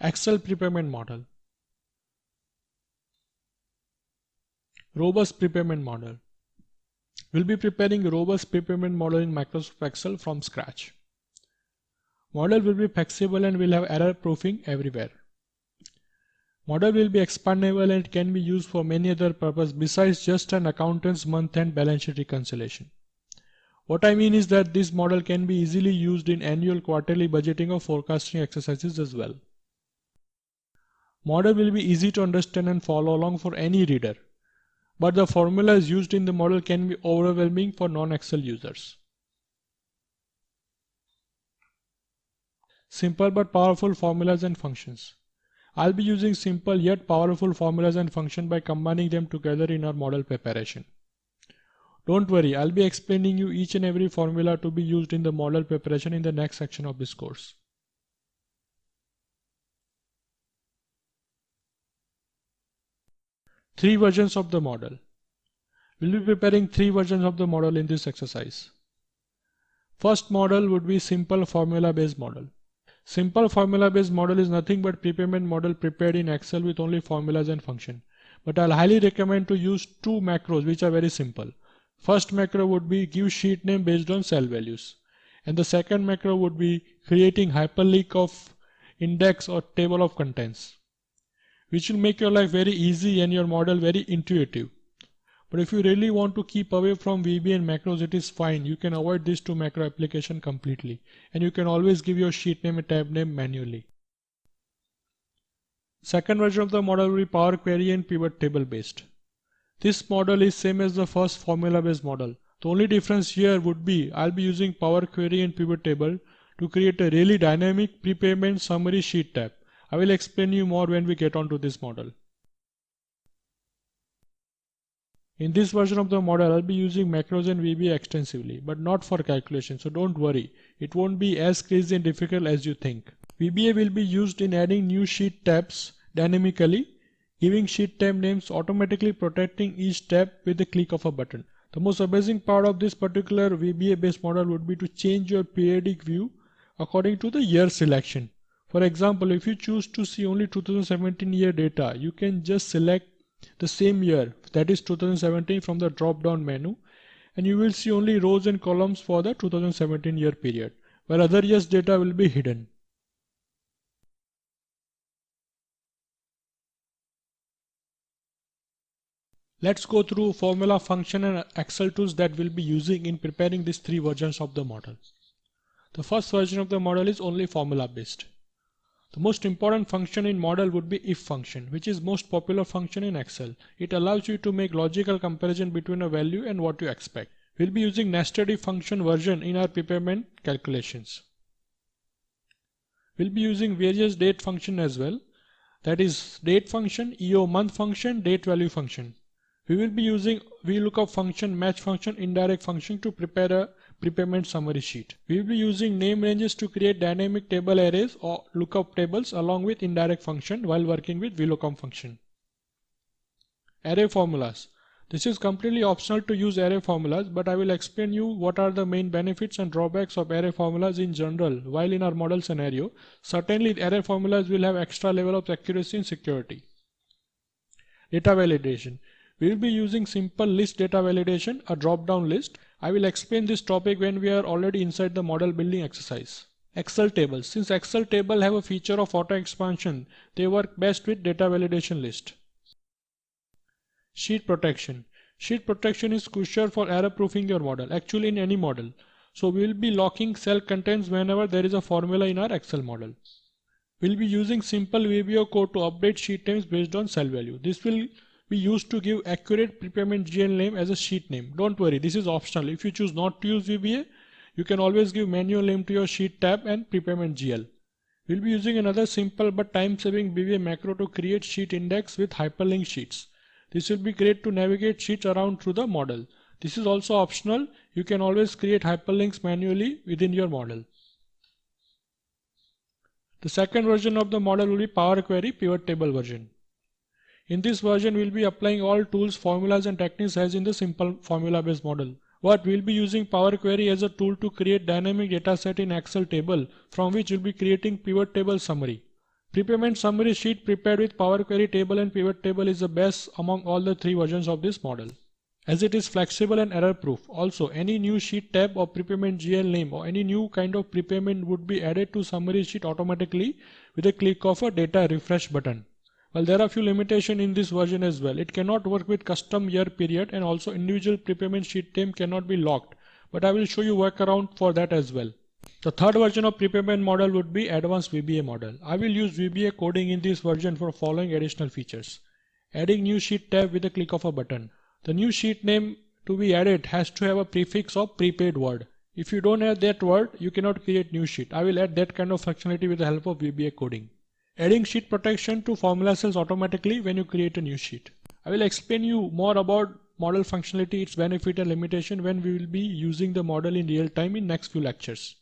Excel prepayment model. Robust prepayment model. We'll be preparing a robust prepayment model in Microsoft Excel from scratch. Model will be flexible and will have error proofing everywhere. Model will be expandable and can be used for many other purposes besides just an accountant's month-end balance sheet reconciliation. What I mean is that this model can be easily used in annual, quarterly budgeting or forecasting exercises as well. Model will be easy to understand and follow along for any reader, but the formulas used in the model can be overwhelming for non-Excel users. Simple but powerful formulas and functions. I'll be using simple yet powerful formulas and functions by combining them together in our model preparation. Don't worry, I'll be explaining you each and every formula to be used in the model preparation in the next section of this course. Three versions of the model. We'll be preparing three versions of the model in this exercise. First model would be simple formula based model. Simple formula based model is nothing but prepayment model prepared in Excel with only formulas and function. But I'll highly recommend to use two macros which are very simple. First macro would be give sheet name based on cell values. And the second macro would be creating hyperlink of index or table of contents, which will make your life very easy and your model very intuitive. But if you really want to keep away from VBA and macros, it is fine. You can avoid these two macro application completely. And you can always give your sheet name and tab name manually. Second version of the model will be Power Query and Pivot Table based. This model is same as the first formula based model. The only difference here would be I'll be using Power Query and Pivot Table to create a really dynamic prepayment summary sheet tab. I will explain you more when we get onto this model. In this version of the model, I'll be using macros and VBA extensively, but not for calculation, so don't worry. It won't be as crazy and difficult as you think. VBA will be used in adding new sheet tabs dynamically, giving sheet tab names, automatically protecting each tab with the click of a button. The most amazing part of this particular VBA based model would be to change your periodic view according to the year selection. For example, if you choose to see only 2017 year data, you can just select the same year, that is 2017, from the drop down menu, and you will see only rows and columns for the 2017 year period, where other years data will be hidden. Let's go through formula, function and Excel tools that we'll be using in preparing these three versions of the model. The first version of the model is only formula based. The most important function in model would be if function, which is most popular function in Excel. It allows you to make logical comparison between a value and what you expect. We'll be using nested if function version in our prepayment calculations. We'll be using various date function as well. That is date function, EO month function, date value function. We will be using VLOOKUP function, match function, indirect function to prepare a prepayment summary sheet. We will be using name ranges to create dynamic table arrays or lookup tables along with indirect function while working with VLOOKUP function. Array formulas. This is completely optional to use array formulas, but I will explain you what are the main benefits and drawbacks of array formulas in general while in our model scenario. Certainly array formulas will have extra level of accuracy and security. Data validation. We will be using simple list data validation, a drop-down list. I will explain this topic when we are already inside the model building exercise. Excel tables. Since Excel table have a feature of auto expansion, they work best with data validation list. Sheet protection. Sheet protection is crucial for error proofing your model, actually in any model. So we will be locking cell contents whenever there is a formula in our Excel model. We will be using simple VBA code to update sheet names based on cell value. This will be used to give accurate prepayment GL name as a sheet name. Don't worry, this is optional. If you choose not to use VBA, you can always give manual name to your sheet tab and prepayment GL. We'll be using another simple but time-saving VBA macro to create sheet index with hyperlink sheets. This will be great to navigate sheets around through the model. This is also optional. You can always create hyperlinks manually within your model. The second version of the model will be Power Query Pivot Table version. In this version, we will be applying all tools, formulas and techniques as in the simple formula based model. But we will be using Power Query as a tool to create dynamic data set in Excel table from which we will be creating pivot table summary. Prepayment summary sheet prepared with Power Query table and pivot table is the best among all the three versions of this model, as it is flexible and error proof. Also, any new sheet tab or prepayment GL name or any new kind of prepayment would be added to summary sheet automatically with a click of a data refresh button. Well, there are few limitations in this version as well. It cannot work with custom year period, and also individual prepayment sheet name cannot be locked, but I will show you workaround for that as well. The third version of prepayment model would be advanced VBA model. I will use VBA coding in this version for following additional features. Adding new sheet tab with a click of a button. The new sheet name to be added has to have a prefix of prepaid word. If you don't have that word, you cannot create new sheet. I will add that kind of functionality with the help of VBA coding. Adding sheet protection to formula cells automatically when you create a new sheet. I will explain you more about model functionality, its benefit and limitation when we will be using the model in real time in next few lectures.